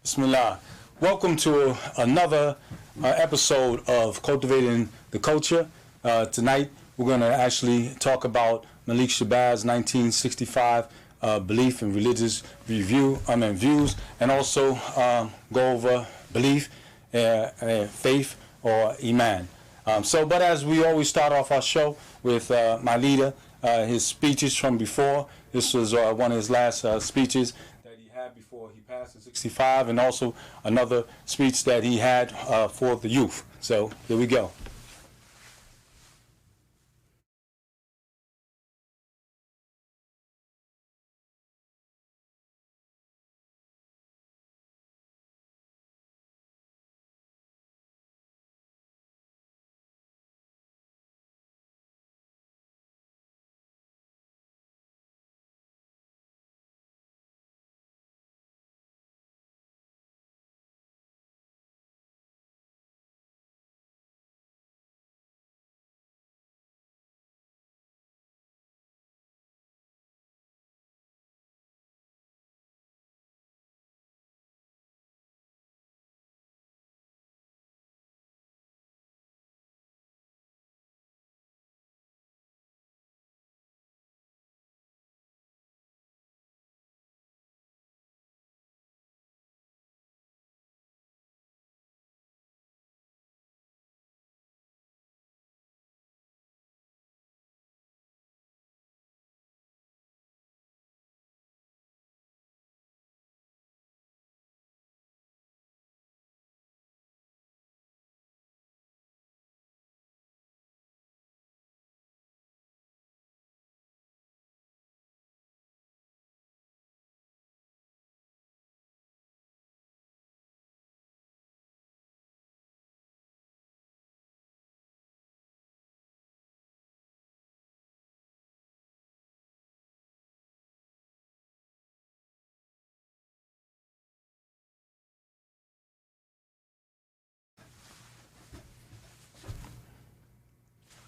Bismillah. Welcome to another episode of Cultivating the Culture. Tonight we're going to actually talk about Malik Shabazz' 1965 belief and religious views, and also go over belief, faith, or iman. But as we always start off our show with my leader, his speeches from before. This was one of his last speeches that he had before he passed in 65, and also another speech that he had for the youth. So here we go.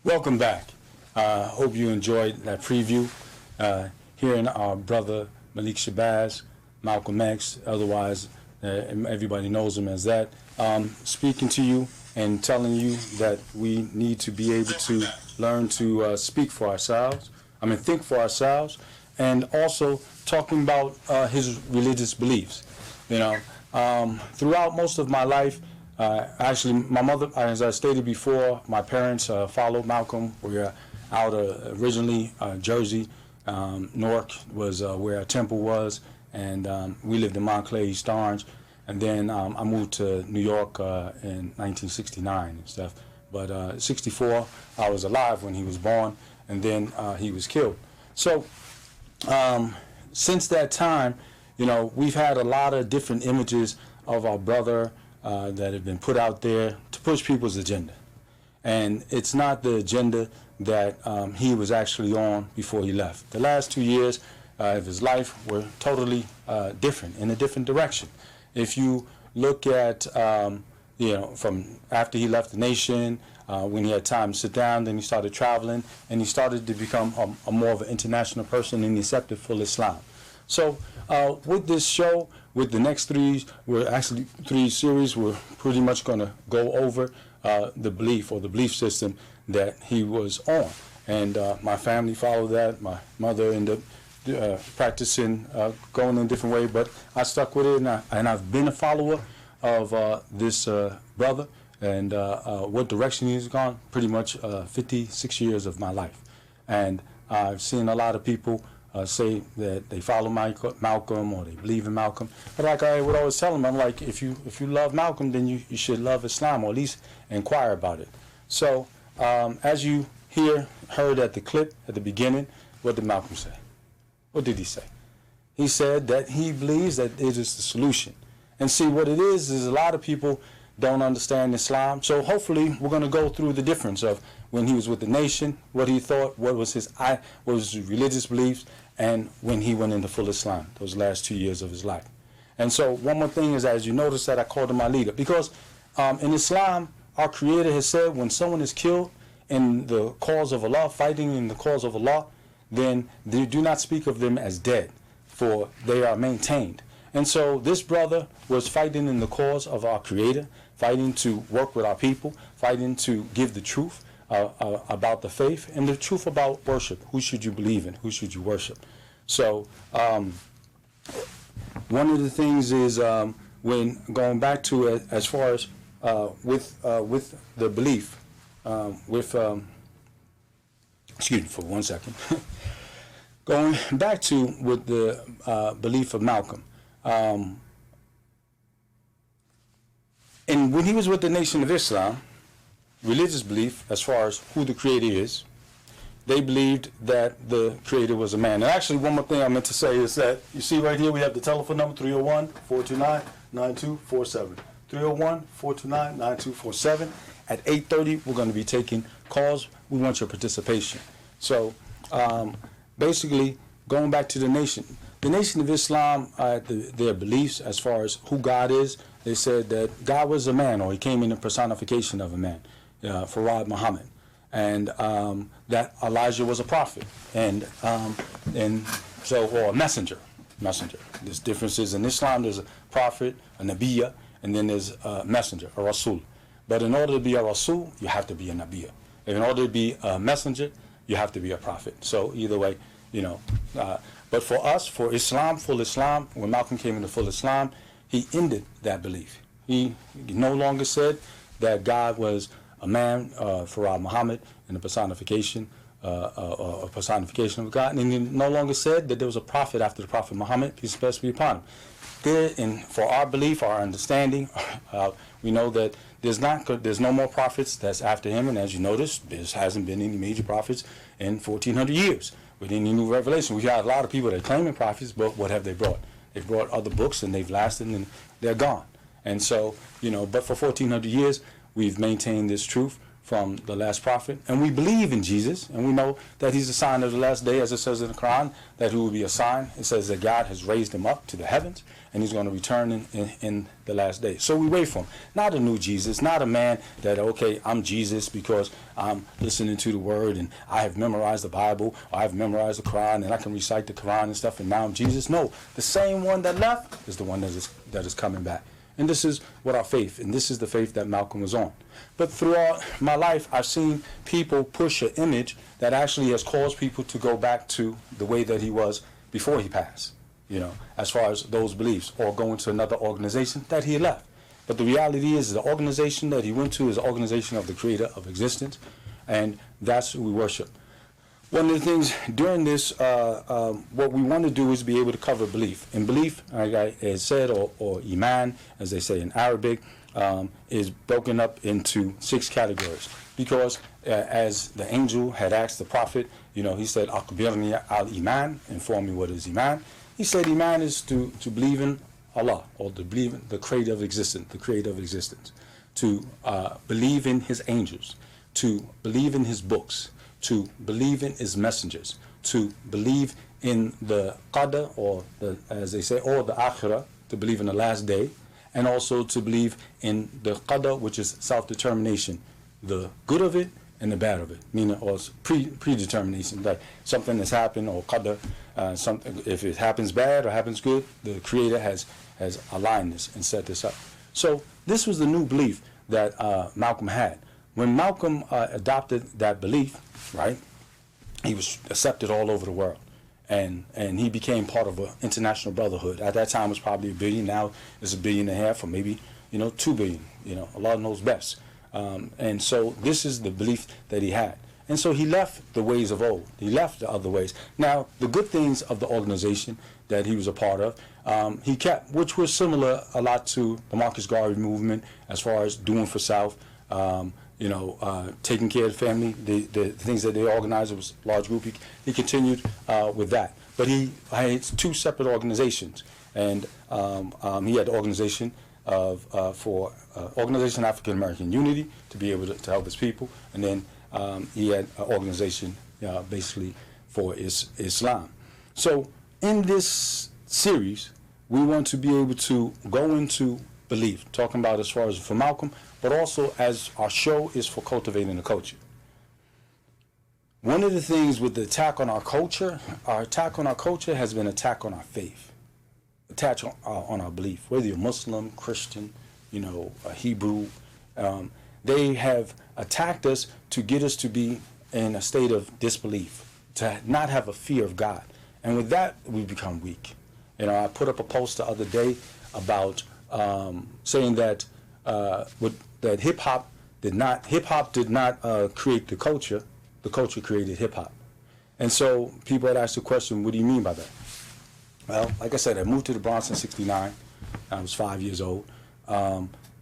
Welcome back. Hope you enjoyed that preview. Hearing our brother Malik Shabazz, Malcom X, otherwise everybody knows him as that, speaking to you and telling you that we need to be able to learn to speak for ourselves, think for ourselves, and also talking about his religious beliefs. Throughout most of my life, actually, my mother, as I stated before, my parents followed Malcolm. We were out originally Jersey. Newark was where our temple was, and we lived in Montclair, East Orange. And then I moved to New York in 1969 and stuff. But 64, I was alive when he was born, and then he was killed. So since that time, we've had a lot of different images of our brother that have been put out there to push people's agenda. And it's not the agenda that he was actually on before he left. The last 2 years of his life were totally different, in a different direction. If you look at, from after he left the nation, when he had time to sit down, then he started traveling, and he started to become a more of an international person and accepted full Islam. So with this show, with the next three series, we're pretty much going to go over the belief or the belief system that he was on. And my family followed that. My mother ended up practicing, going in a different way, but I stuck with it, and I've been a follower of this brother, and what direction he's gone, pretty much 56 years of my life. And I've seen a lot of people say that they follow Malcolm or they believe in Malcolm. But like I would always tell them, I'm like, if you love Malcolm, then you should love Islam, or at least inquire about it. So as you heard at the clip at the beginning, what did Malcolm say? What did he say? He said that he believes that it is the solution. And see, what it is a lot of people don't understand Islam. So hopefully we're going to go through the difference of when he was with the nation, what he thought, what was his religious beliefs, and when he went into full Islam, those last 2 years of his life. And so one more thing is, as you notice that I called him my leader, because in Islam, our Creator has said when someone is killed in the cause of Allah, fighting in the cause of Allah, then they do not speak of them as dead, for they are maintained. And so this brother was fighting in the cause of our Creator, fighting to work with our people, fighting to give the truth about the faith and the truth about worship. Who should you believe in? Who should you worship? So one of the things is when going back to it as far as with the belief, excuse me for 1 second. Going back to with the belief of Malcolm. And when he was with the Nation of Islam, religious belief as far as who the Creator is, they believed that the Creator was a man. And actually, one more thing I meant to say is that, you see right here, we have the telephone number, 301-429-9247. 301-429-9247. At 8:30, we're going to be taking calls. We want your participation. So, basically, going back to the Nation of Islam, their beliefs as far as who God is, they said that God was a man, or he came in the personification of a man, Farad Muhammad, and that Elijah was a prophet, and so, or a messenger. There's differences in Islam. There's a prophet, a Nabiya, and then there's a messenger, a Rasul. But in order to be a Rasul, you have to be a Nabiya. In order to be a messenger, you have to be a prophet. So either way, but for us, for Islam, full Islam, when Malcolm came into full Islam, he ended that belief. He no longer said that God was a man, Farad Muhammad, in the personification, a personification of God, and he no longer said that there was a prophet after the Prophet Muhammad, peace and blessings be upon him. For our belief, our understanding, we know that there's no more prophets that's after him, and as you notice, there hasn't been any major prophets in 1400 years with any new revelation. We've got a lot of people that are claiming prophets, but what have they brought? They've brought other books, and they've lasted, and they're gone. And so, but for 1400 years, we've maintained this truth from the last prophet, and we believe in Jesus, and we know that he's a sign of the last day, as it says in the Quran, that he will be a sign. It says that God has raised him up to the heavens, and he's going to return in the last day. So we wait for him. Not a new Jesus, not a man that, okay, I'm Jesus because I'm listening to the word, and I have memorized the Bible, or I've memorized the Quran, and I can recite the Quran and stuff, and now I'm Jesus. No, the same one that left is the one that is coming back. And this is what our faith, and this is the faith that Malcolm was on. But throughout my life, I've seen people push an image that actually has caused people to go back to the way that he was before he passed, as far as those beliefs, or go into another organization that he left. But the reality is the organization that he went to is the organization of the Creator of existence, and that's who we worship. One of the things during this, what we want to do is be able to cover belief. And belief, like I had said, or Iman, as they say in Arabic, is broken up into 6 categories. Because as the angel had asked the prophet, he said, Akhbirni al-Iman, inform me what is Iman. He said Iman is to believe in Allah, or to believe in the Creator of existence, to believe in his angels, to believe in his books, to believe in his messengers, to believe in the qadr, or as they say, or the akhirah, to believe in the last day, and also to believe in the qadr, which is self-determination, the good of it and the bad of it, meaning or predetermination, like something that's happened, or qadr, something, if it happens bad or happens good, the Creator has aligned this and set this up. So this was the new belief that Malcolm had. When Malcolm adopted that belief, right, he was accepted all over the world, and he became part of an international brotherhood. At that time, it was probably 1 billion. Now it's 1.5 billion, or maybe 2 billion. Allah knows best. And so this is the belief that he had. And so he left the ways of old. He left the other ways. Now, the good things of the organization that he was a part of, he kept, which was similar a lot to the Marcus Garvey movement as far as doing for self, taking care of the family, the things that they organized. It was a large group. He continued with that. But he had 2 separate organizations. And he had the organization for Organization African American Unity, to be able to help his people. And then he had an organization basically for Islam. So in this series, we want to be able to go into belief, talking about as far as for Malcolm, but also as our show is for cultivating the culture. One of the things with the attack on our attack on our culture has been attack on our faith. attach on our belief, whether you're Muslim, Christian, a Hebrew. They have attacked us to get us to be in a state of disbelief, to not have a fear of God. And with that, we become weak. I put up a post the other day about saying that that hip hop did not create the culture created hip hop. And so people had asked the question, what do you mean by that? Well, like I said, I moved to the Bronx in '69. I was 5 years old.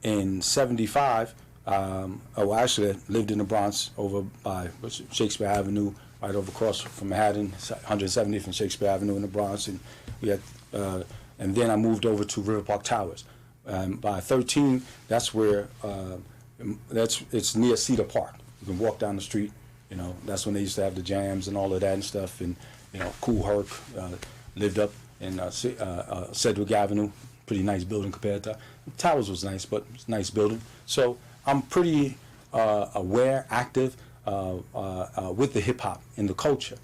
In '75, actually, I lived in the Bronx over by Shakespeare Avenue, right over across from Manhattan, 170th and Shakespeare Avenue in the Bronx, and we had, and then I moved over to River Park Towers. By 13, that's where it's near Cedar Park. You can walk down the street. That's when they used to have the jams and all of that and stuff. And Kool Herc lived up in Sedgwick Avenue, pretty nice building compared to Towers was nice, but it's a nice building. So I'm pretty aware, active with the hip hop and the culture.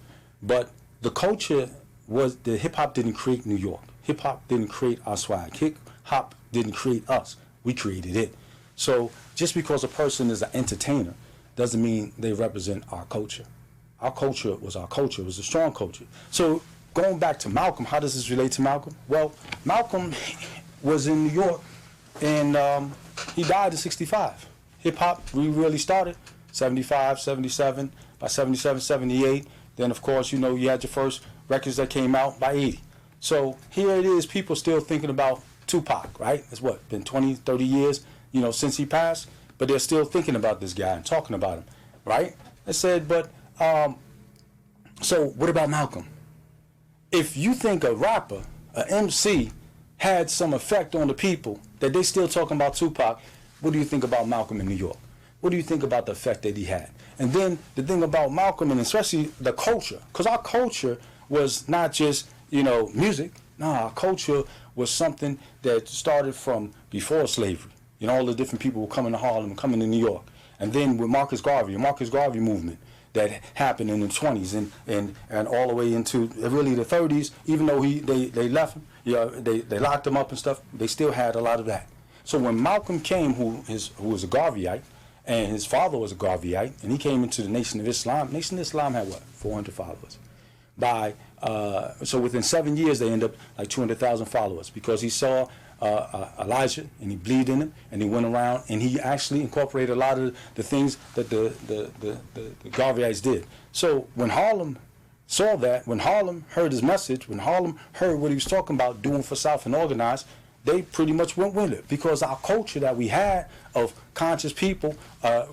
But the culture the hip hop didn't create New York. Hip hop didn't create our swag. Hip hop didn't create us. We created it. So just because a person is an entertainer doesn't mean they represent our culture. Our culture was our culture. It was a strong culture. So going back to Malcolm, how does this relate to Malcolm? Well, Malcolm was in New York, and he died in '65. Hip-hop really started 75, 77, by 77, 78. Then, of course, you had your first records that came out by '80. So here it is, people still thinking about Tupac, right? It's been 20, 30 years, since he passed, but they're still thinking about this guy and talking about him, right? I said, but, so what about Malcolm? If you think a rapper, an MC, had some effect on the people, that they still talking about Tupac, what do you think about Malcolm in New York? What do you think about the effect that he had? And then the thing about Malcolm, and especially the culture, because our culture was not just, music. No, our culture was something that started from before slavery. All the different people were coming to Harlem, coming to New York. And then with Marcus Garvey movement that happened in the 20s and all the way into really the 30s, even though they left him, they locked him up and stuff, they still had a lot of that. So when Malcolm came, who was a Garveyite, and his father was a Garveyite, and he came into the Nation of Islam. Nation of Islam had 400 followers. So within 7 years, they ended up like 200,000 followers, because he saw Elijah, and he believed in him, and he went around, and he actually incorporated a lot of the things that the Garveyites did. So when Harlem saw that, when Harlem heard his message, when Harlem heard what he was talking about, doing for South and organized, they pretty much went with it, because our culture that we had of conscious people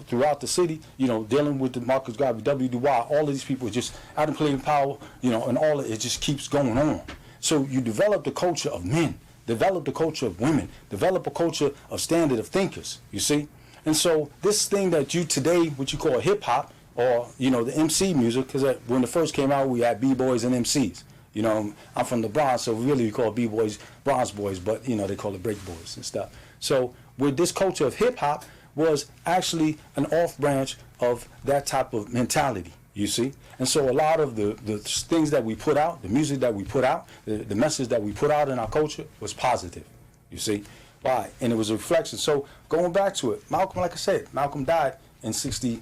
throughout the city, dealing with the Marcus Garvey, W. Du Bois, all of these people just out and playing power, and all of it just keeps going on. So you develop the culture of men, develop the culture of women, develop a culture of standard of thinkers, you see? And so this thing that you today, what you call hip hop, or, the MC music, because when it first came out, we had B-boys and MCs. I'm from the Bronx, so really we call B-boys Bronx boys, but, they call it break boys and stuff. So with this culture of hip-hop was actually an off-branch of that type of mentality, you see? And so a lot of the things that we put out, the music that we put out, the message that we put out in our culture was positive, you see? Why? And it was a reflection. So going back to it, Malcolm, like I said, Malcolm died in 65.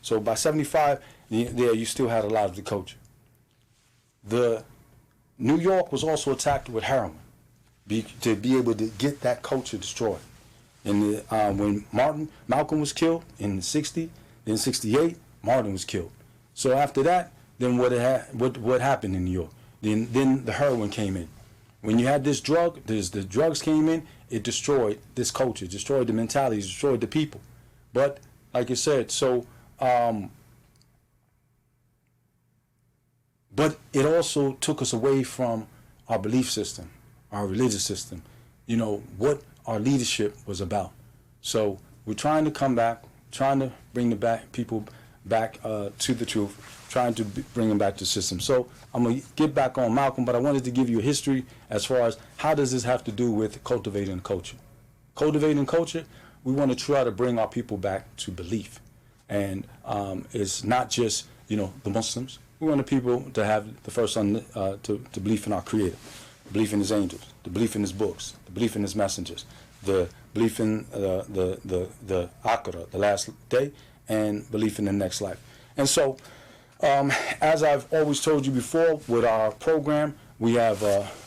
So by 75, there you still had a lot of the culture. New York was also attacked with heroin to be able to get that culture destroyed. And when Malcolm was killed in '60, then '68, Martin was killed. So after that, then what happened in New York? Then the heroin came in. When you had the drugs came in, it destroyed this culture, destroyed the mentality, destroyed the people. But like I said, but it also took us away from our belief system, our religious system, what our leadership was about. So we're trying to come back, trying to bring people back to the truth, trying to bring them back to the system. So I'm going to get back on Malcolm, but I wanted to give you a history as far as how does this have to do with cultivating culture. Cultivating culture, we want to try to bring our people back to belief. And it's not just, the Muslims. We want the people to have the first to belief in our Creator. the belief in his angels, the belief in his books, the belief in his messengers, the belief in the akhirah, the last day, and belief in the next life. And so, as I've always told you before, with our program, we have,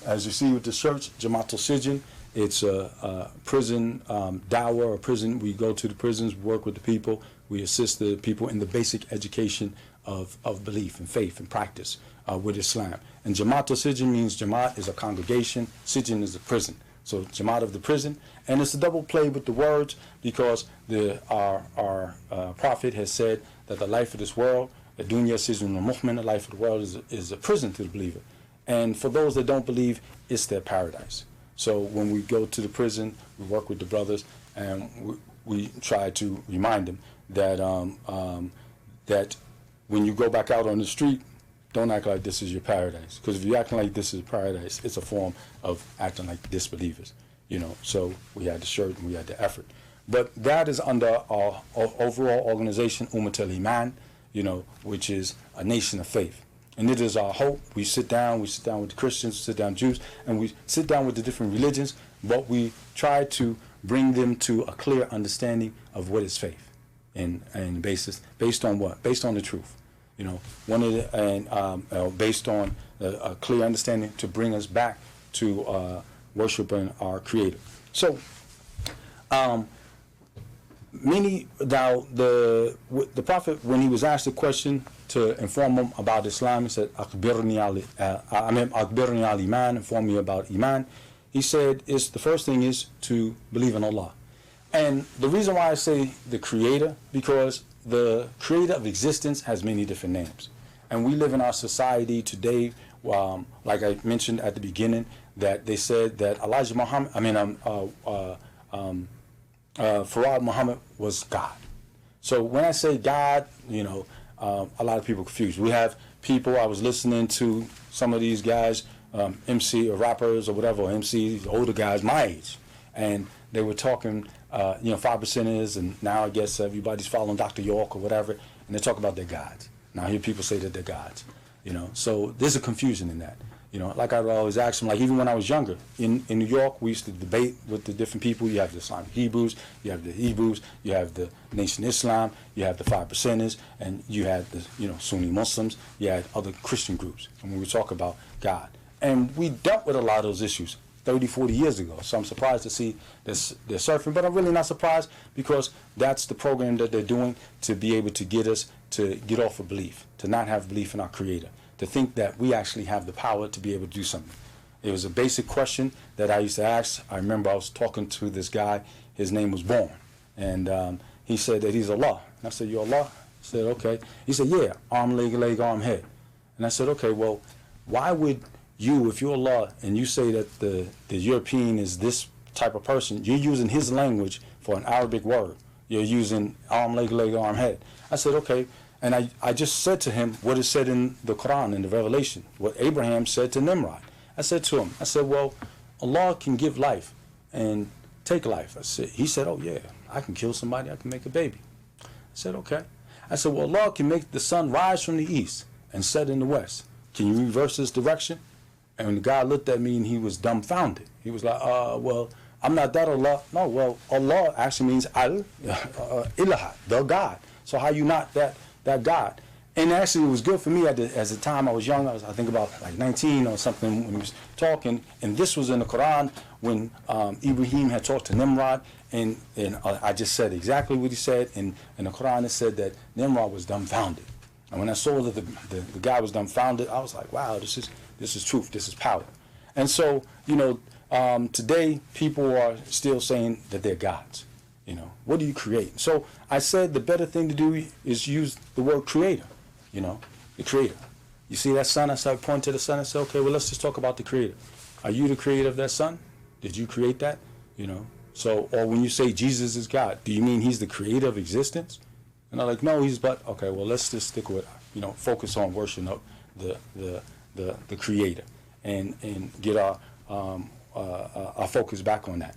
as you see with the church, Jamaat al-Sijin. It's a prison dawah, or prison. We go to the prisons, work with the people. We assist the people in the basic education of belief and faith and practice with Islam. And Jamaat al-Sijin means Jamaat is a congregation, Sijin is a prison. So Jamaat of the prison. And it's a double play with the words, because our prophet has said that the life of this world, the dunya sijnun al-mu'min, the life of the world is a prison to the believer. And for those that don't believe, it's their paradise. So when we go to the prison, we work with the brothers, and we try to remind them that that when you go back out on the street, don't act like this is your paradise. Because if you're acting like this is paradise, it's a form of acting like disbelievers. So we had the shirt and we had the effort. But that is under our overall organization, Ummat al-Iman, which is a nation of faith. And it is our hope. We sit down with the Christians, sit down with Jews, and we sit down with the different religions, but we try to bring them to a clear understanding of what is faith, and based on what? Based on the truth. Based on a clear understanding to bring us back to worshiping our Creator. So, the Prophet, when he was asked a question to inform him about Islam, he said, "Akhbirni al-Iman, inform me about Iman." He said, the first thing is to believe in Allah. And the reason why I say the Creator, because the Creator of existence has many different names. And we live in our society today, like I mentioned at the beginning, that they said that Elijah Muhammad, Farad Muhammad was God. So when I say God, a lot of people confused. We have people, I was listening to some of these guys, MC or rappers or whatever, or MCs, older guys my age, and they were talking, 5%ers, and now I guess everybody's following Dr. York or whatever, and they talk about their gods. Now I hear people say that they're gods, so there's a confusion in that. Like I always ask them, like even when I was younger, in New York, we used to debate with the different people. You have the Islamic Hebrews, you have the Hebrews, you have the Nation Islam, you have the 5%ers, and you had the, Sunni Muslims, you had other Christian groups. And we would talk about God. And we dealt with a lot of those issues 30, 40 years ago. So I'm surprised to see this, they're surfing, but I'm really not surprised, because that's the program that they're doing to be able to get us to get off of belief, to not have belief in our Creator, to think that we actually have the power to be able to do something. It was a basic question that I used to ask. I remember I was talking to this guy, his name was Born, and he said that he's Allah. And I said, "You're Allah?" I said, "Okay." He said, "Yeah, arm, leg, arm, head." And I said, "Okay, well, why would you, if you're Allah, and you say that the European is this type of person, you're using his language for an Arabic word. You're using arm, leg, arm, head." I said, "Okay." And I just said to him what is said in the Quran, in the Revelation, what Abraham said to Nimrod. I said to him, well, Allah can give life and take life. He said, "Oh yeah, I can kill somebody, I can make a baby." I said, "Okay." I said, "Well, Allah can make the sun rise from the east and set in the west. Can you reverse this direction?" And the guy looked at me and he was dumbfounded. He was like, "Well, I'm not that Allah." No, well, Allah actually means Ilaha, the God. So how you not that God? And actually, it was good for me as the time I was young. I think about like 19 or something when he was talking. And this was in the Quran when Ibrahim had talked to Nimrod. And I just said exactly what he said. And in the Quran, it said that Nimrod was dumbfounded. And when I saw that the guy was dumbfounded, I was like, wow, this is truth. This is power. And so, today people are still saying that they're gods. What do you create? So I said the better thing to do is use the word Creator. The Creator. You see that sun? I started pointing to the sun and said, okay, well, let's just talk about the Creator. Are you the creator of that sun? Did you create that? So, or when you say Jesus is God, do you mean he's the creator of existence? And I'm like, no, okay, well, let's just stick with, focus on worshiping of the Creator and get our focus back on that,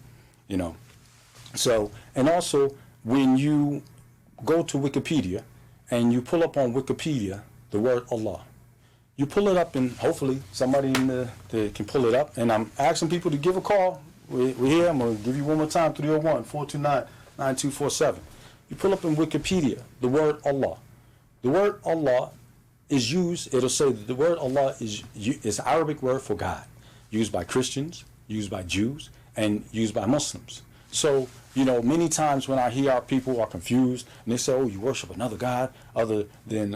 So, and also, when you go to Wikipedia and you pull up on Wikipedia the word Allah, You pull it up, and hopefully somebody can pull it up. And I'm asking people to give a call. We're here. I'm going to give you one more time, 301-429-9247. You pull up in Wikipedia the word Allah. The word Allah is used, it'll say that the word Allah is an Arabic word for God, used by Christians, used by Jews, and used by Muslims. So, many times when I hear our people are confused, and they say, oh, you worship another God other than,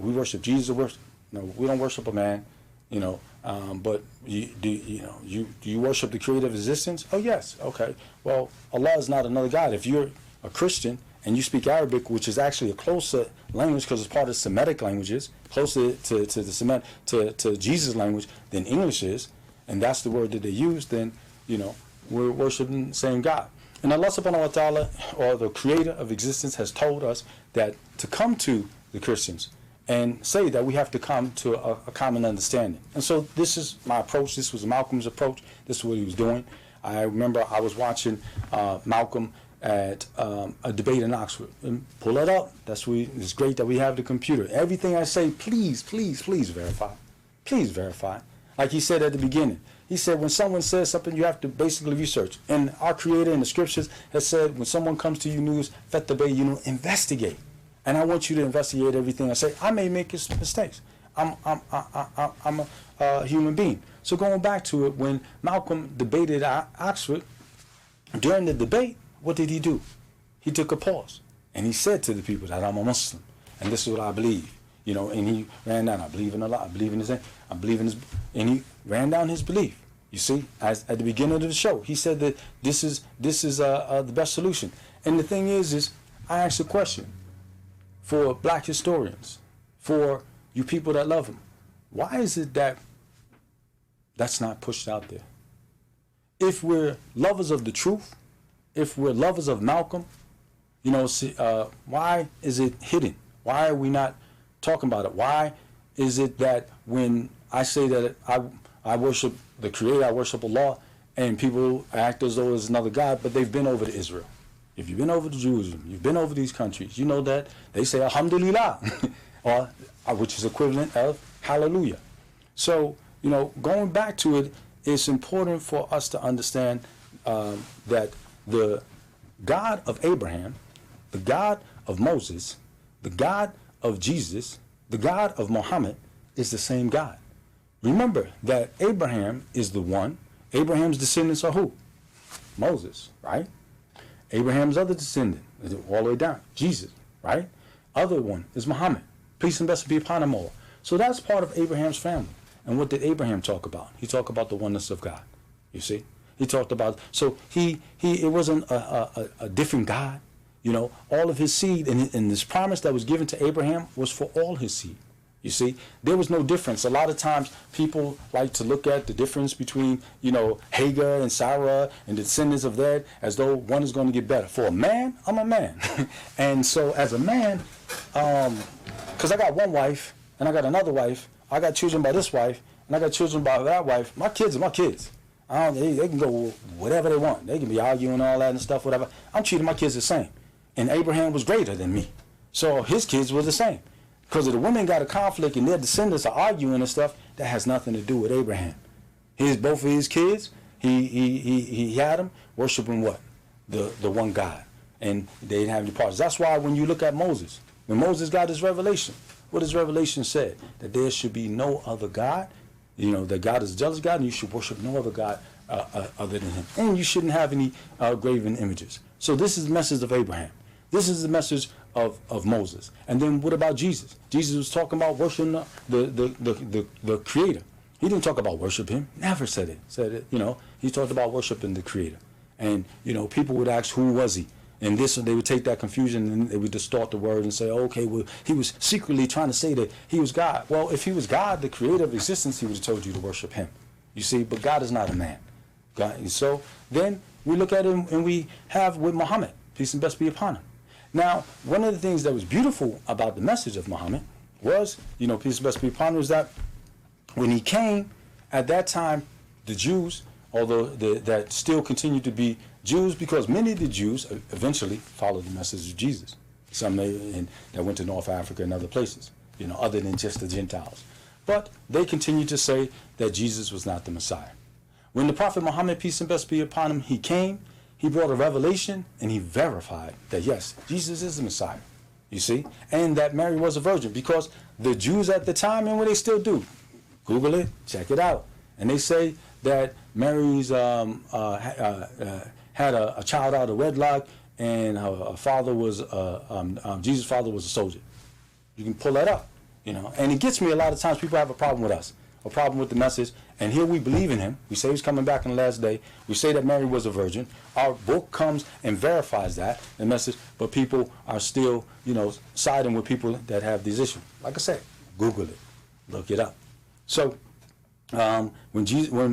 we worship Jesus. No, we don't worship a man, but do you worship the creator of existence? Oh, yes. Okay. Well, Allah is not another God. If you're a Christian and you speak Arabic, which is actually a closer language because it's part of Semitic languages, closer to Jesus' language than English is, and that's the word that they use, then, we're worshiping the same God. And Allah subhanahu wa ta'ala, or the creator of existence, has told us that to come to the Christians and say that we have to come to a common understanding. And so this is my approach. This was Malcolm's approach. This is what he was doing. I remember I was watching Malcolm at a debate in Oxford. And pull it up. It's great that we have the computer. Everything I say, please, please, please verify. Please verify. Like he said at the beginning. He said when someone says something, you have to basically research. And our creator in the scriptures has said when someone comes to you news, investigate. And I want you to investigate everything I say. I may make mistakes. I'm a human being. So going back to it, when Malcolm debated at Oxford, during the debate, what did he do? He took a pause. And he said to the people that I'm a Muslim. And this is what I believe. And he ran down, I believe in Allah, I believe in His name, I believe in His, and he ran down his belief. You see, at the beginning of the show, he said that this is the best solution. And the thing is I asked a question for black historians, for you people that love him. Why is it that that's not pushed out there? If we're lovers of the truth, if we're lovers of Malcolm, why is it hidden? Why are we not talking about it? Why is it that when I say that I worship the Creator, I worship Allah, and people act as though there's another God, but they've been over to Israel. If you've been over to Jerusalem, you've been over these countries, you know that they say Alhamdulillah, or which is equivalent of Hallelujah. So, going back to it, it's important for us to understand that the God of Abraham, the God of Moses, the God of Jesus, the God of Muhammad is the same God. Remember that Abraham is the one. Abraham's descendants are who? Moses, right? Abraham's other descendant, all the way down, Jesus, right? Other one is Muhammad. Peace and blessing be upon them all. So that's part of Abraham's family. And what did Abraham talk about? He talked about the oneness of God. You see? He talked about, so it wasn't a different God. All of his seed and this promise that was given to Abraham was for all his seed. You see, there was no difference. A lot of times people like to look at the difference between, Hagar and Sarah and the descendants of that as though one is going to get better. For a man, I'm a man. And so as a man, because I got one wife and I got another wife, I got children by this wife and I got children by that wife. My kids are my kids. They can go whatever they want. They can be arguing all that and stuff, whatever. I'm treating my kids the same. And Abraham was greater than me. So his kids were the same. Because if the women got a conflict and their descendants are arguing and stuff, that has nothing to do with Abraham. Both of his kids, he had them worshiping what? The one God. And they didn't have any parts. That's why when you look at Moses, when Moses got his revelation, what his revelation said? That there should be no other God. That God is a jealous God and you should worship no other God other than him. And you shouldn't have any graven images. So this is the message of Abraham. This is the message of Moses. And then what about Jesus? Jesus was talking about worshiping the Creator. He didn't talk about worship him. Never said it. He talked about worshiping the Creator. And, people would ask, who was he? And they would take that confusion and they would distort the word and say, okay, well, he was secretly trying to say that he was God. Well, if he was God, the creator of existence, he would have told you to worship him. You see, but God is not a man. God, so then we look at him and we have with Muhammad, peace and blessing be upon him. Now, one of the things that was beautiful about the message of Muhammad was, peace and blessing be upon him, was that when he came, at that time, the Jews, although that still continued to be Jews, because many of the Jews eventually followed the message of Jesus. Some that went to North Africa and other places, other than just the Gentiles. But they continue to say that Jesus was not the Messiah. When the Prophet Muhammad, peace and blessings be upon him, he came, he brought a revelation, and he verified that yes, Jesus is the Messiah. You see? And that Mary was a virgin, because the Jews at the time, and what they still do, Google it, check it out. And they say that Mary's had a child out of wedlock, and her father was Jesus' father was a soldier. You can pull that up, And it gets me a lot of times. People have a problem with us, a problem with the message, and here we believe in him. We say he's coming back on the last day. We say that Mary was a virgin. Our book comes and verifies that the message, but people are still, siding with people that have these issues. Like I said, Google it, look it up. So when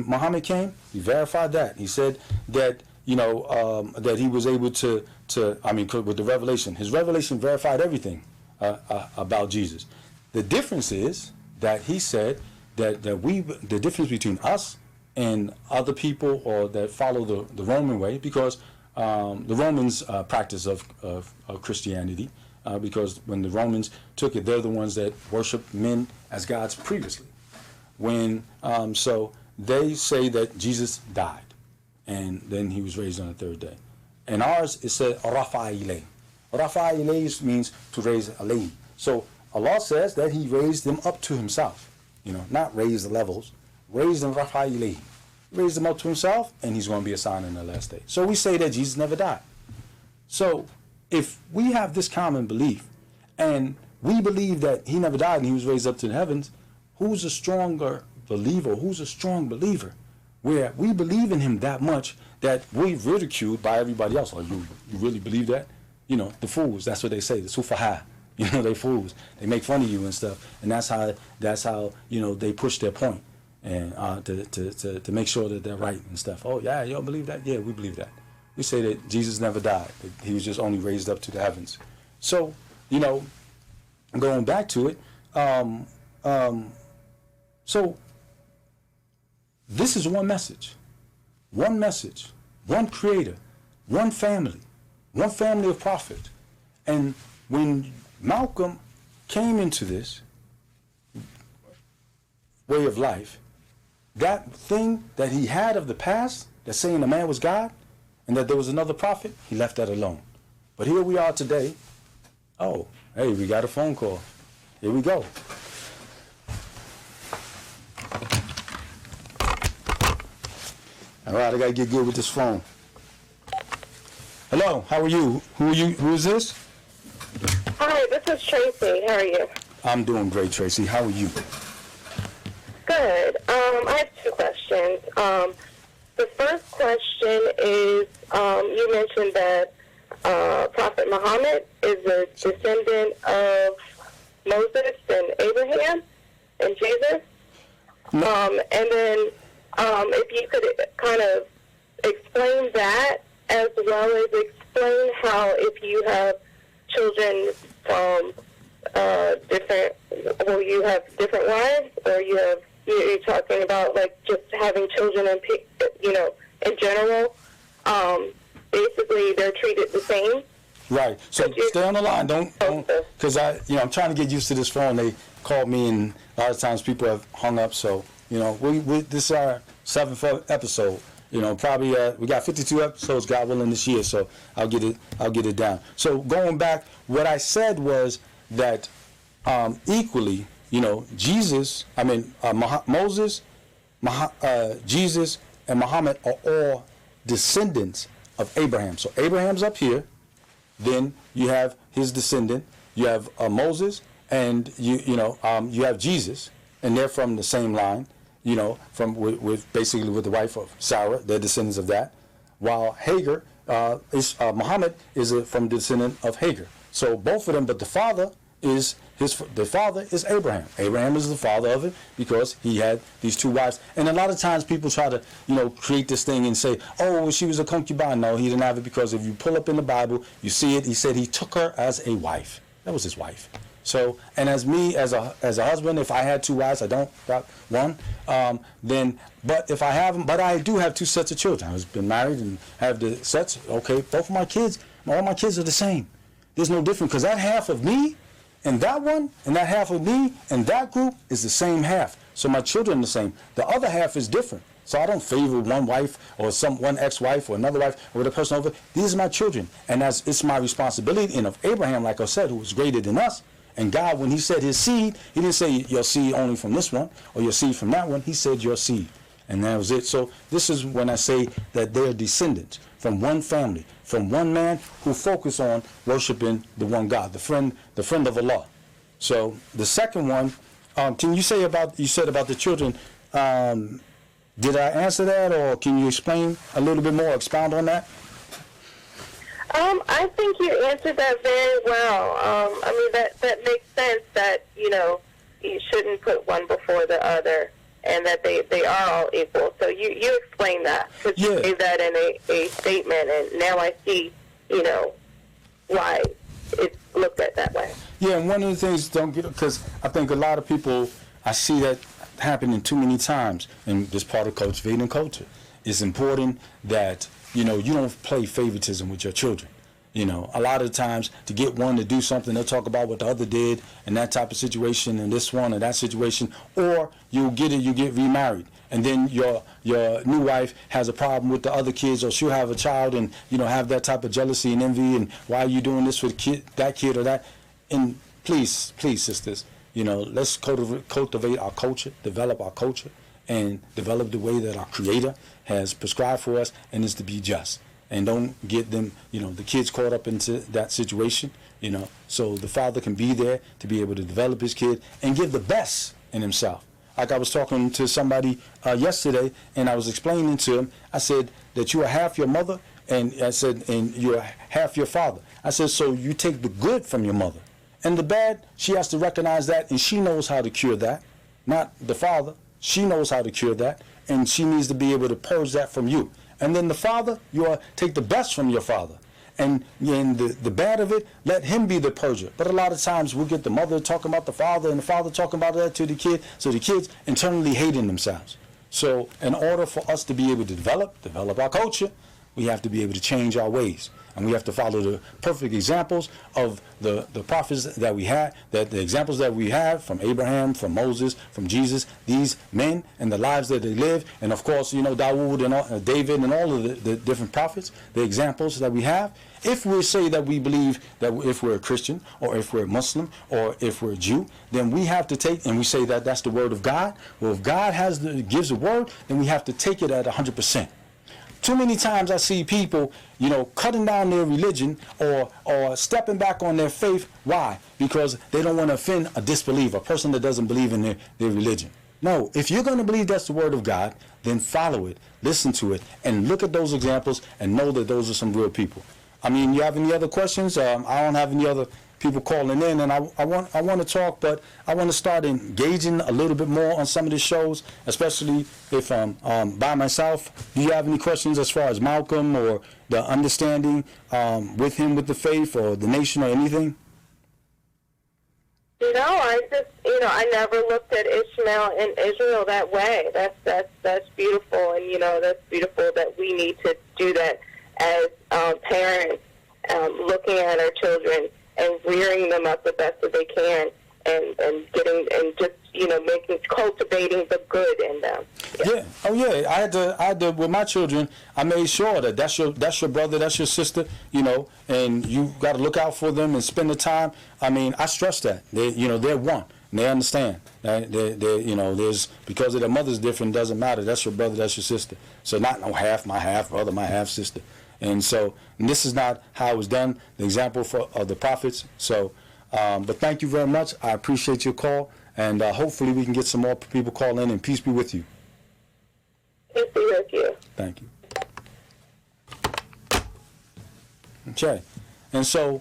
Muhammad came, he verified that. He said that that he was able to with the revelation. His revelation verified everything about Jesus. The difference is that he said that the difference between us and other people or that follow the Roman way, because the Romans practice of Christianity, because when the Romans took it, they're the ones that worshiped men as gods previously. So they say that Jesus died, and then he was raised on the third day. And ours, it said Rafa'a ilay. Rafa'a ilay means to raise alayhi. So Allah says that he raised them up to himself. Not raise the levels, raised them Rafa'a ilay. Raised them up to himself, and he's going to be a sign in the last day. So we say that Jesus never died. So if we have this common belief, and we believe that he never died and he was raised up to the heavens, who's a stronger believer? Who's a strong believer? Where we believe in him that much that we're ridiculed by everybody else. Like, you really believe that? The fools, that's what they say, the sufaha. They fools. They make fun of you and stuff. And that's how they push their point. And to make sure that they're right and stuff. Oh, yeah, you don't believe that? Yeah, we believe that. We say that Jesus never died. That he was just only raised up to the heavens. So, going back to it, so this is one message, one creator, one family of prophet. And when Malcolm came into this way of life, that thing that he had of the past, that saying the man was God and that there was another prophet, he left that alone. But here we are today. Oh, hey, we got a phone call. Here we go. All right, I gotta get good with this phone. Hello, how are you? Who are you? Who is this? Hi, this is Tracy. How are you? I'm doing great, Tracy. How are you? Good. I have two questions. The first question is, you mentioned that Prophet Muhammad is a descendant of Moses and Abraham and Jesus. No. And then if you could kind of explain that, as well as explain how if you have children from you have different wives, or you're talking about like just having children and in general, basically they're treated the same. Right. So stay on the line. Don't because I'm trying to get used to this phone. They called me, and a lot of times people have hung up. So this is our 7th episode. Probably we got 52 episodes, God willing, this year. So I'll get it down. So going back, what I said was that equally, Jesus, Moses, Jesus, and Muhammad are all descendants of Abraham. So Abraham's up here. Then you have his descendant. You have Moses, and you have Jesus, and they're from the same line. From with basically with the wife of Sarah, they're descendants of that. While Hagar Muhammad is from the descendant of Hagar. So both of them, but the father is Abraham. Abraham is the father of it because he had these two wives. And a lot of times people try to create this thing and say, oh, well, she was a concubine. No, he didn't have it, because if you pull up in the Bible, you see it. He said he took her as a wife. That was his wife. So, and as me, as a husband, if I had two wives, I don't got one, but I do have two sets of children. I've been married and have the sets. Okay, both of my kids, all my kids are the same. There's no difference, because that half of me and that one, and that half of me, and that group is the same half. So my children are the same. The other half is different. So I don't favor one wife or one ex-wife or another wife or the person over. These are my children. And it's my responsibility. And of Abraham, like I said, who was greater than us, and God, when he said his seed, he didn't say your seed only from this one or your seed from that one. He said your seed. And that was it. So this is when I say that they're descendants from one family, from one man who focused on worshiping the one God, the friend of Allah. So the second one, can you say you said about the children, did I answer that, or can you explain a little bit more, expound on that? I think you answered that very well. I mean, that makes sense that, you shouldn't put one before the other, and that they are all equal. So you explained that. Because you gave that in a statement, and now I see, why it's looked at that way. Yeah, and one of the things, because I think a lot of people, I see that happening too many times in this part of cultivating culture. It's important that, you don't play favoritism with your children. A lot of times to get one to do something, they'll talk about what the other did and that type of situation and this one or that situation, or you get remarried. And then your new wife has a problem with the other kids, or she'll have a child and, have that type of jealousy and envy, and why are you doing this with that kid or that? And please, sisters, let's cultivate our culture, develop our culture, and develop the way that our Creator has prescribed for us, and is to be just. And don't get them, the kids caught up into that situation, so the father can be there to be able to develop his kid and give the best in himself. Like I was talking to somebody yesterday, and I was explaining to him, I said that you are half your mother, and I said, and you are half your father. I said, so you take the good from your mother. And the bad, she has to recognize that, and she knows how to cure that. Not the father. She knows how to cure that, and she needs to be able to purge that from you. And then the father, take the best from your father. And the bad of it, let him be the purger. But a lot of times we'll get the mother talking about the father and the father talking about that to the kid. So the kids internally hating themselves. So in order for us to be able to develop our culture, we have to be able to change our ways. And we have to follow the perfect examples of the prophets that we had, the examples that we have from Abraham, from Moses, from Jesus, these men and the lives that they live. And of course, Dawood and David and all of the different prophets, the examples that we have. If we say that we believe that if we're a Christian or if we're a Muslim or if we're a Jew, then we have to take, and we say that that's the word of God. Well, if God gives a word, then we have to take it at 100%. Too many times I see people, cutting down their religion or stepping back on their faith. Why? Because they don't want to offend a disbeliever, a person that doesn't believe in their religion. No, if you're going to believe that's the word of God, then follow it, listen to it, and look at those examples and know that those are some real people. I mean, you have any other questions? I don't have any other people calling in, and I want to talk, but I want to start engaging a little bit more on some of the shows, especially if I'm by myself. Do you have any questions as far as Malcolm or the understanding with him with the faith or the nation or anything? No, I just, I never looked at Ishmael and Israel that way. That's beautiful, and that's beautiful that we need to do that as parents, looking at our children and rearing them up the best that they can, and getting and just cultivating the good in them. Yeah. Oh yeah. I had to with my children. I made sure that that's your brother, that's your sister, and you got to look out for them and spend the time. I mean, I stress that they're one. And they understand. There's because of their mother's different, doesn't matter. That's your brother, that's your sister. So not half my half brother, my half sister. And this is not how it was done, the example of the prophets. So, but thank you very much. I appreciate your call, and hopefully we can get some more people call in, and peace be with you. Peace be with you. Thank you. Okay. And so,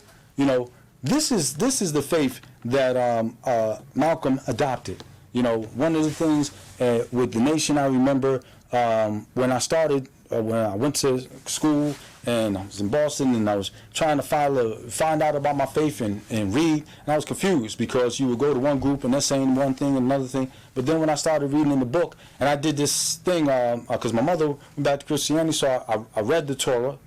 this is the faith that Malcolm adopted. One of the things with the nation, I remember when I started, when I went to school and I was in Boston and I was trying to find out about my faith and read, and I was confused because you would go to one group and they're saying one thing and another thing. But then when I started reading in the book, and I did this thing because my mother went back to Christianity, so I read the Torah,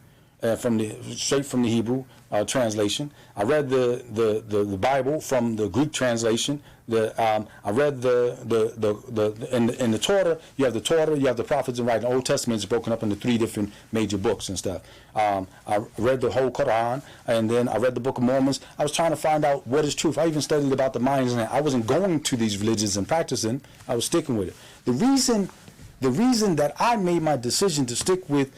straight from the Hebrew translation. I read the Bible from the Greek translation. I read in the Torah. You have the Torah, you have the prophets, and right. The Old Testament is broken up into 3 different major books and stuff. I read the whole Quran, and then I read the Book of Mormons. I was trying to find out what is truth. I even studied about the Mayans, and I wasn't going to these religions and practicing. I was sticking with it. The reason that I made my decision to stick with,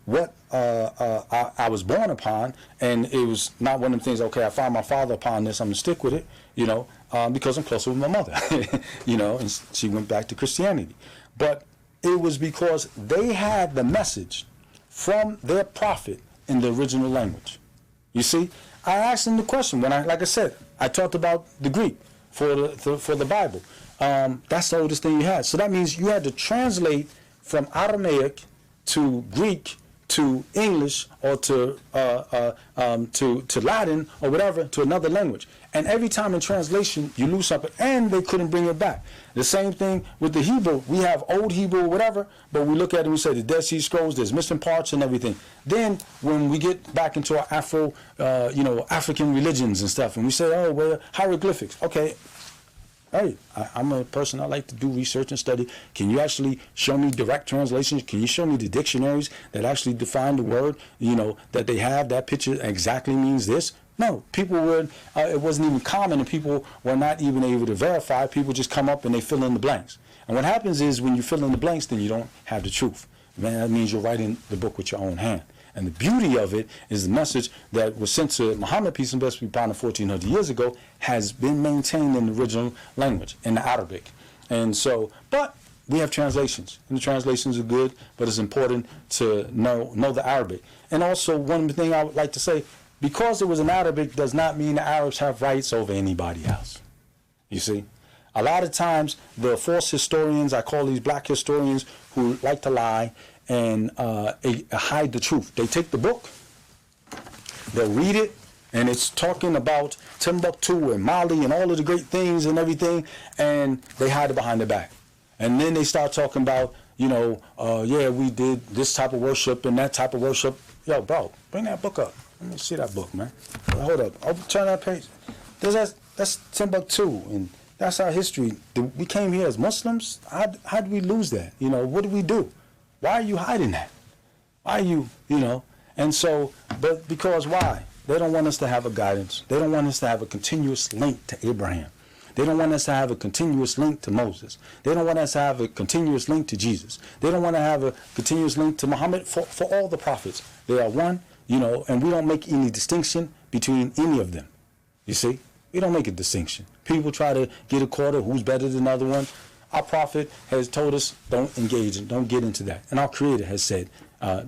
what I was born upon, and it was not one of the things, okay, I found my father upon this, I'm going to stick with it, because I'm closer with my mother, and she went back to Christianity. But it was because they had the message from their prophet in the original language. You see, I asked them the question when like I said, I talked about the Greek for the Bible. That's the oldest thing you had. So that means you had to translate from Aramaic to Greek to English or to Latin or whatever, to another language. And every time in translation, you lose something, and they couldn't bring it back. The same thing with the Hebrew. We have Old Hebrew or whatever, but we look at it and we say the Dead Sea Scrolls, there's missing parts and everything. Then when we get back into our African religions and stuff, and we say, oh, well, hieroglyphics. Okay. Hey, I'm a person, I like to do research and study. Can you actually show me direct translations? Can you show me the dictionaries that actually define the word, that they have, that picture exactly means this? No, people would, it wasn't even common, and people were not even able to verify. People just come up and they fill in the blanks. And what happens is when you fill in the blanks, then you don't have the truth. Man, that means you're writing the book with your own hand. And the beauty of it is the message that was sent to Muhammad, peace and blessings be upon him, 1,400 years ago, has been maintained in the original language, in the Arabic. And so, but we have translations, and the translations are good, but it's important to know the Arabic. And also, one thing I would like to say, because it was in Arabic does not mean the Arabs have rights over anybody else. You see? A lot of times, the false historians, I call these black historians who like to lie, and hide the truth. They take the book, they'll read it, and it's talking about Timbuktu and Mali and all of the great things and everything, and they hide it behind their back. And then they start talking about, yeah, we did this type of worship and that type of worship. Yo, bro, bring that book up. Let me see that book, man. Hold up. Turn that page. That's Timbuktu, and that's our history. We came here as Muslims. How did we lose that? What did we do? Why are you hiding that? Why are you, And so, but because why? They don't want us to have a guidance. They don't want us to have a continuous link to Abraham. They don't want us to have a continuous link to Moses. They don't want us to have a continuous link to Jesus. They don't want to have a continuous link to Muhammad for all the prophets. They are one, and we don't make any distinction between any of them. You see? We don't make a distinction. People try to get a quarter, who's better than the other one. Our prophet has told us don't engage and don't get into that. And our creator has said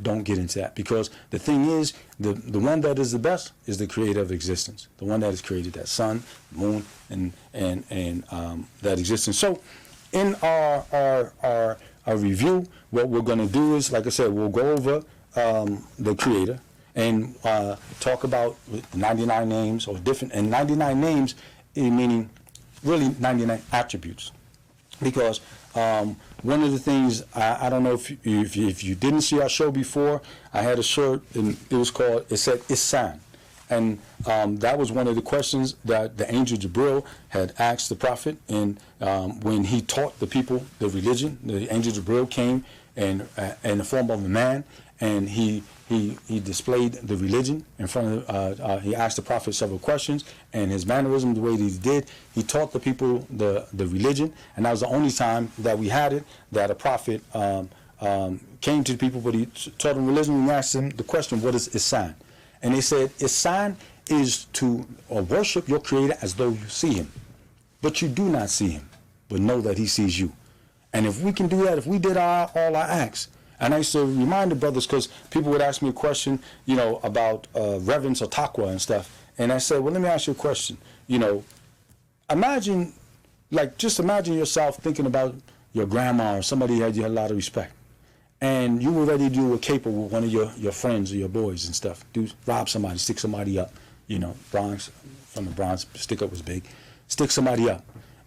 don't get into that. Because the thing is, the one that is the best is the creator of existence. The one that has created that sun, moon, and that existence. So in our review, what we're going to do is, like I said, we'll go over the creator and talk about 99 names or different, and 99 names meaning really 99 attributes. Because one of the things, I don't know if you didn't see our show before, I had a shirt and it said Ihsan. And that was one of the questions that the angel Jibril had asked the prophet. And when he taught the people the religion, the angel Jibril came in the form of a man, and he displayed the religion in front of, he asked the prophet several questions, and his mannerism, the way that he did, he taught the people the religion, and that was the only time that we had it, that a prophet came to the people, but he taught them religion, and he asked them the question, what is Ihsan? And they said, Ihsan is to worship your creator as though you see him, but you do not see him, but know that he sees you. And if we can do that, if we did all our acts, and I used to remind the brothers, because people would ask me a question, about reverence or taqwa and stuff. And I said, well, let me ask you a question. Imagine yourself thinking about your grandma or somebody that you had a lot of respect. And you were ready to do a caper with one of your friends or your boys and stuff. Rob somebody, stick somebody up. Bronx, from the Bronx, stick up was big. Stick somebody up.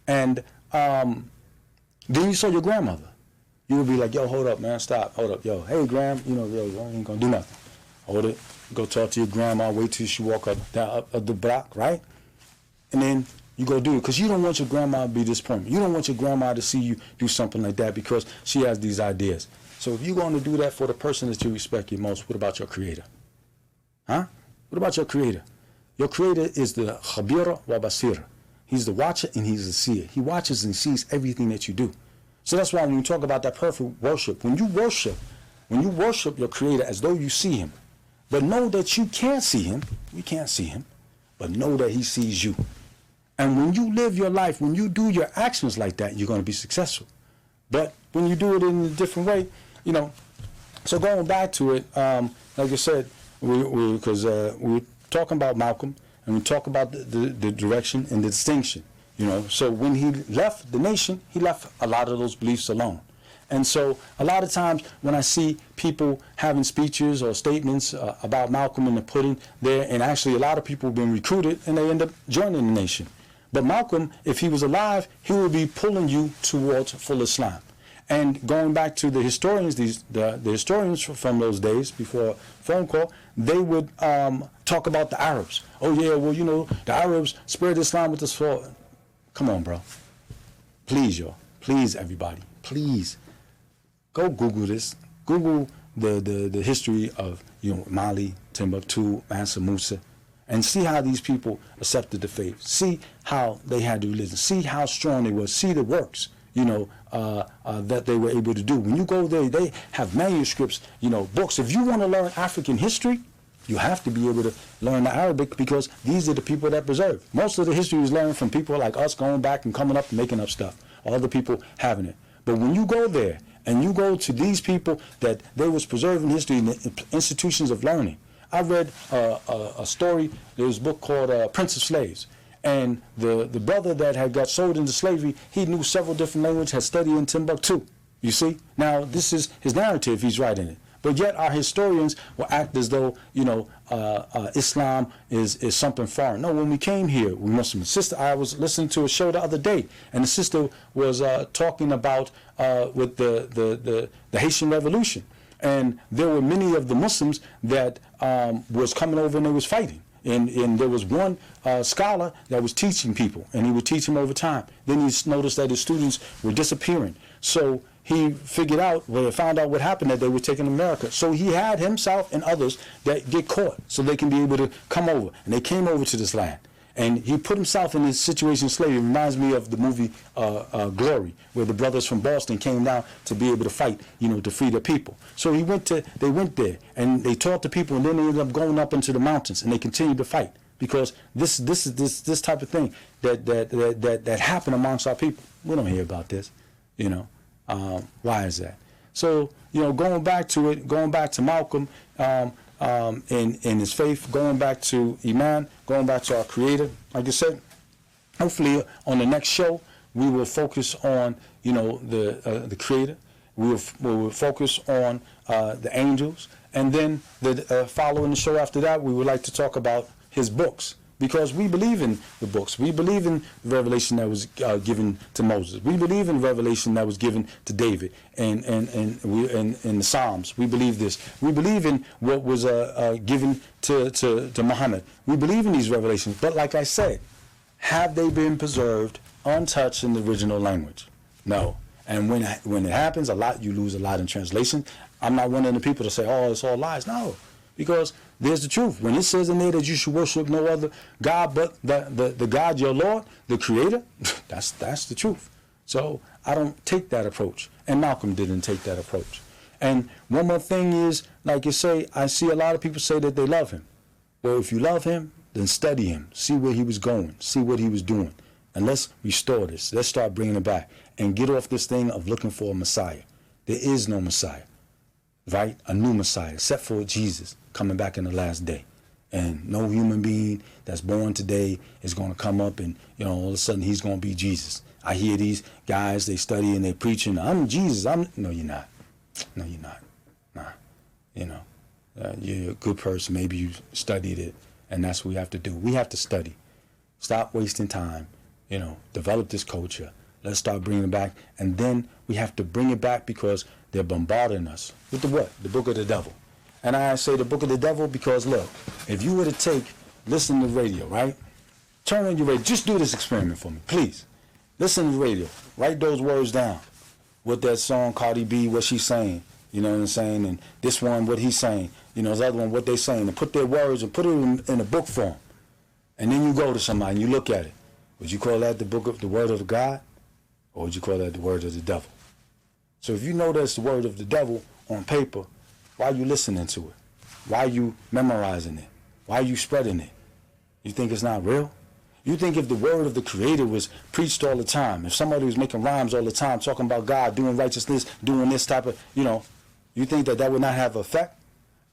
And then you saw your grandmother. You would be like, yo, hold up, man, stop, hold up, yo, hey, Gram, yo, I ain't gonna do nothing. Or go talk to your grandma, wait till she walk up the block, right? And then you go do it, because you don't want your grandma to be disappointed. You don't want your grandma to see you do something like that because she has these ideas. So if you're going to do that for the person that you respect the most, what about your creator? Huh? What about your creator? Your creator is the Khabira wa Basira. He's the watcher and he's the seer. He watches and sees everything that you do. So that's why when you talk about that perfect worship, when you worship your creator as though you see him, but know that you can't see him, we can't see him, but know that he sees you. And when you live your life, when you do your actions like that, you're going to be successful. But when you do it in a different way, you know, so going back to it, like I said, because we're talking about Malcolm, and we talk about the direction and the distinction, you know. So when he left the nation, he left a lot of those beliefs alone. And so a lot of times when I see people having speeches or statements about Malcolm and the putting there, and actually a lot of people have been recruited and they end up joining the nation. But Malcolm, if he was alive, he would be pulling you towards full Islam. And going back to the historians, the historians from those days before phone call, they would talk about the Arabs. Oh yeah, well, you know, the Arabs spread Islam with the sword. Come on, bro. Please, y'all. Please, everybody. Please. Go Google this. Google the history of, you know, Mali, Timbuktu, Mansa Musa, and see how these people accepted the faith. See how they had the religion. See how strong they were. See the works, you know, that they were able to do. When you go there, they have manuscripts, you know, books. If you want to learn African history, you have to be able to learn the Arabic, because these are the people that preserve. Most of the history is learned from people like us going back and coming up and making up stuff. Other people having it. But when you go there and you go to these people that they was preserving history in the institutions of learning. I read a story, there was a book called Prince of Slaves. And the brother that had got sold into slavery, he knew several different languages, had studied in Timbuktu. You see? Now, this is his narrative, he's writing it. But yet our historians will act as though, you know, Islam is something foreign. No, when we came here, we Muslims. Sister, I was listening to a show the other day, and the sister was talking about with the Haitian Revolution. And there were many of the Muslims that was coming over and they was fighting. And there was one scholar that was teaching people, and he would teach them over time. Then he noticed that his students were disappearing. So he figured out, well, found out what happened, that they were taken to America. So he had himself and others that get caught so they can be able to come over. And they came over to this land. And he put himself in this situation of slavery. It reminds me of the movie Glory, where the brothers from Boston came down to be able to fight, you know, to free their people. So they went there, and they taught the people, and then they ended up going up into the mountains, and they continued to fight. Because this type of thing that happened amongst our people. We don't hear about this, you know. Why is that? So, you know, going back to it, going back to Malcolm, in his faith, going back to Iman, going back to our Creator. Like I said, hopefully on the next show we will focus on, you know, the Creator. We will focus on the angels, and then following the show after that, we would like to talk about his books. Because we believe in the books. We believe in the revelation that was given to Moses. We believe in the revelation that was given to David and the Psalms. We believe this. We believe in what was given to Muhammad. We believe in these revelations. But like I said, have they been preserved untouched in the original language? No. And when it happens, you lose a lot in translation. I'm not one of the people to say, oh, it's all lies. No. Because there's the truth. When it says in there that you should worship no other God but the God, your Lord, the Creator, that's the truth. So I don't take that approach. And Malcolm didn't take that approach. And one more thing is, like you say, I see a lot of people say that they love him. Well, if you love him, then study him. See where he was going. See what he was doing. And let's restore this. Let's start bringing it back. And get off this thing of looking for a Messiah. There is no Messiah. Right? A new Messiah, except for Jesus coming back in the last day. And no human being that's born today is going to come up and, you know, all of a sudden he's going to be Jesus. I hear these guys, they study and they preaching, I'm Jesus. No, you're not. No, you're not. Nah. You know, you're a good person. Maybe you studied it, and that's what we have to do. We have to study. Stop wasting time. You know, develop this culture. Let's start bringing it back. And then we have to bring it back because they're bombarding us with the what? The book of the devil. And I say the book of the devil because, look, if you were to listen to the radio, right? Turn on your radio. Just do this experiment for me, please. Listen to the radio. Write those words down. What that song, Cardi B, what she's saying. You know what I'm saying? And this one, what he's saying. You know, this other one, what they're saying. And put their words and put it in a book form. And then you go to somebody and you look at it. Would you call that the word of God? Or would you call that the word of the devil? So if you know that's the word of the devil on paper, why are you listening to it? Why are you memorizing it? Why are you spreading it? You think it's not real? You think if the word of the Creator was preached all the time, if somebody was making rhymes all the time, talking about God, doing righteousness, doing this type of, you think that would not have effect?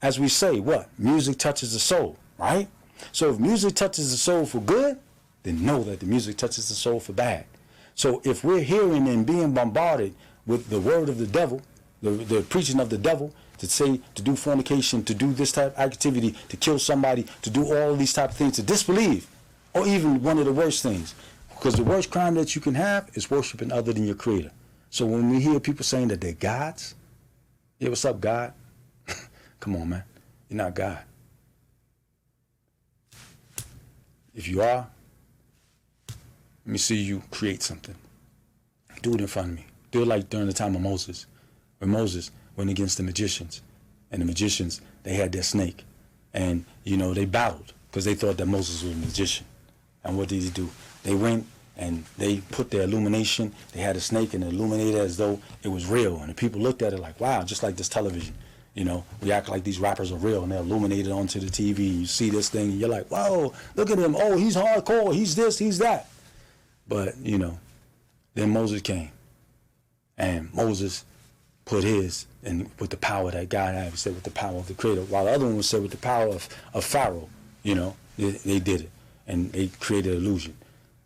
As we say, what? Music touches the soul, right? So if music touches the soul for good, then know that the music touches the soul for bad. So if we're hearing and being bombarded with the word of the devil, the preaching of the devil, to say, to do fornication, to do this type of activity, to kill somebody, to do all these type of things, to disbelieve, or even one of the worst things. Because the worst crime that you can have is worshiping other than your Creator. So when we hear people saying that they're gods, yeah, what's up, God? Come on, man. You're not God. If you are, let me see you create something. Do it in front of me. Do it like during the time of Moses. When Moses went against the magicians. And the magicians, they had their snake. And, they battled because they thought that Moses was a magician. And what did he do? They went and they put their illumination. They had a snake and illuminated as though it was real. And the people looked at it like, wow, just like this television. We act like these rappers are real and they're illuminated onto the TV. And you see this thing and you're like, whoa, look at him. Oh, he's hardcore. He's this, he's that. But, then Moses came. And Moses put his, and with the power that God had, he said with the power of the Creator. While the other one was said with the power of Pharaoh, they did it. And they created illusion.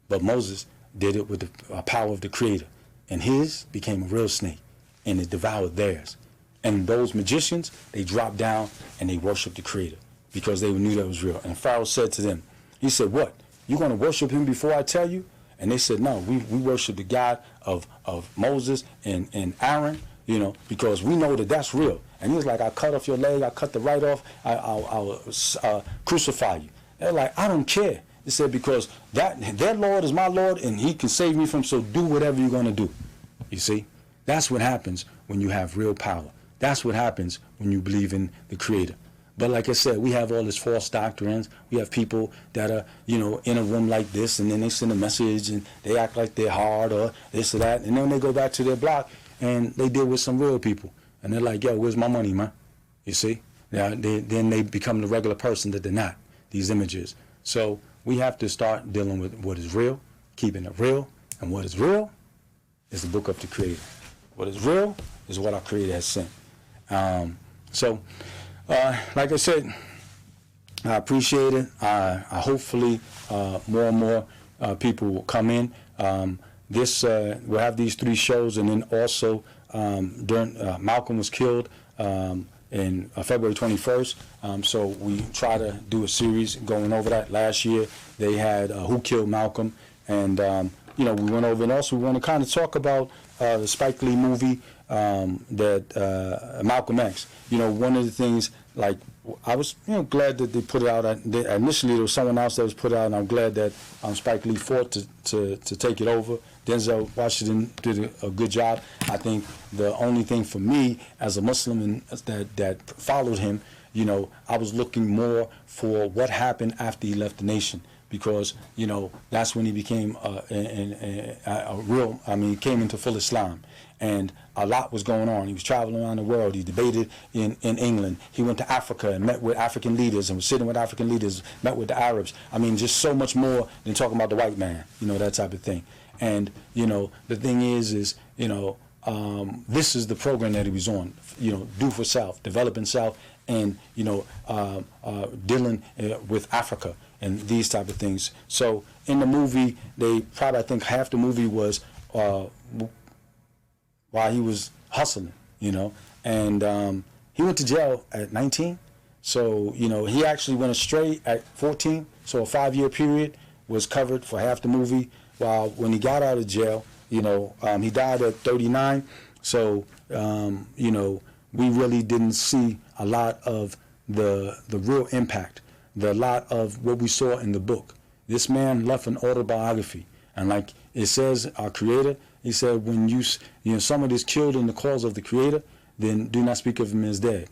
But Moses did it with the power of the Creator. And his became a real snake. And it devoured theirs. And those magicians, they dropped down and they worshiped the Creator. Because they knew that was real. And Pharaoh said to them, he said, what? You going to worship him before I tell you? And they said, no, we worship the God of Moses and Aaron, because we know that that's real. And he was like, I cut off your leg, I cut the right off, I'll crucify you. They're like, I don't care. He said, because their Lord is my Lord and he can save me from, so do whatever you're going to do. You see? That's what happens when you have real power. That's what happens when you believe in the Creator. But like I said, we have all this false doctrines. We have people that are, in a room like this, and then they send a message and they act like they're hard or this or that. And then they go back to their block and they deal with some real people. And they're like, yo, where's my money, man? You see? Now, then they become the regular person that they're not, these images. So we have to start dealing with what is real, keeping it real. And what is real is the book of the Creator. What is real is what our Creator has sent. Like I said, I appreciate it. I hopefully more and more people will come in. We'll have these 3 shows, and then also during Malcom was killed in February 21st. So we try to do a series going over that. Last year they had Who Killed Malcolm, and we went over, and also we want to kind of talk about the Spike Lee movie that Malcom X. One of the things, like, I was glad that they put it out. Initially there was someone else that was put out, and I'm glad that Spike Lee fought to take it over. Denzel Washington did a good job. I think the only thing for me as a Muslim that followed him, I was looking more for what happened after he left the nation. Because, that's when he became he came into full Islam. And a lot was going on. He was traveling around the world. He debated in England. He went to Africa and met with African leaders and was sitting with African leaders, met with the Arabs. Just so much more than talking about the white man, that type of thing. And, the thing is, this is the program that he was on, Do for Self, Developing Self, and, dealing with Africa and these type of things. So in the movie, I think half the movie was while he was hustling, and he went to jail at 19. So, he actually went astray at 14. So a 5-year period was covered for half the movie. While when he got out of jail, he died at 39. So, we really didn't see a lot of the real impact, the lot of what we saw in the book. This man left an autobiography, and like it says, our Creator, he said, when someone is killed in the cause of the Creator, then do not speak of him as dead.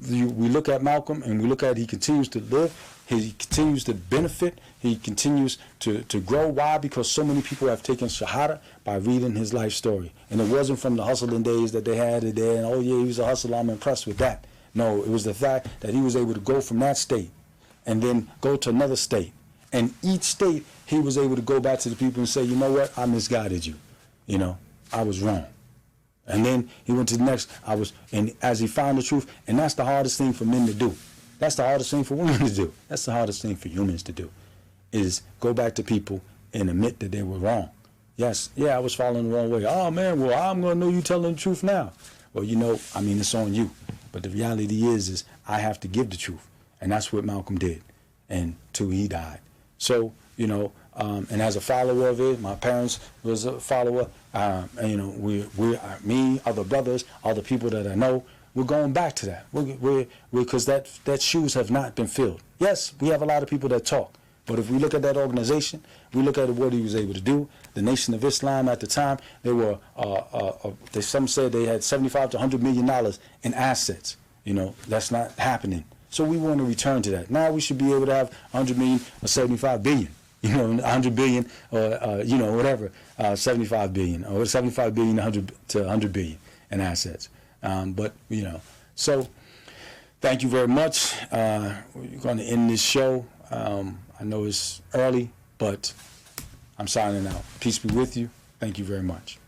We look at Malcolm and we look at he continues to live, he continues to benefit, he continues to grow. Why? Because so many people have taken Shahada by reading his life story. And it wasn't from the hustling days that they had it there, and oh yeah, he was a hustler, I'm impressed with that. No, it was the fact that he was able to go from that state and then go to another state. And each state, he was able to go back to the people and say, you know what, I misguided you. I was wrong. And then he went to the next, and as he found the truth, and that's the hardest thing for men to do. That's the hardest thing for women to do. That's the hardest thing for humans to do, is go back to people and admit that they were wrong. Yes, yeah, I was following the wrong way. Oh man, well, I'm going to know you telling the truth now. Well, it's on you. But the reality is I have to give the truth. And that's what Malcolm did, and till he died. So, and as a follower of it, my parents was a follower. Me, other brothers, other people that I know, we're going back to that. Because that shoes have not been filled. Yes, we have a lot of people that talk, but if we look at that organization, we look at what he was able to do. The Nation of Islam at the time, they were, some said they had $75 to $100 million in assets. That's not happening. So we want to return to that. Now we should be able to have 100 million or 75 billion. 100 billion or whatever, 75 billion or 75 billion to 100 billion in assets. So thank you very much. We're going to end this show. I know it's early, but I'm signing out. Peace be with you. Thank you very much.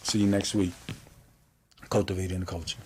See you next week. Cultivating the Culture.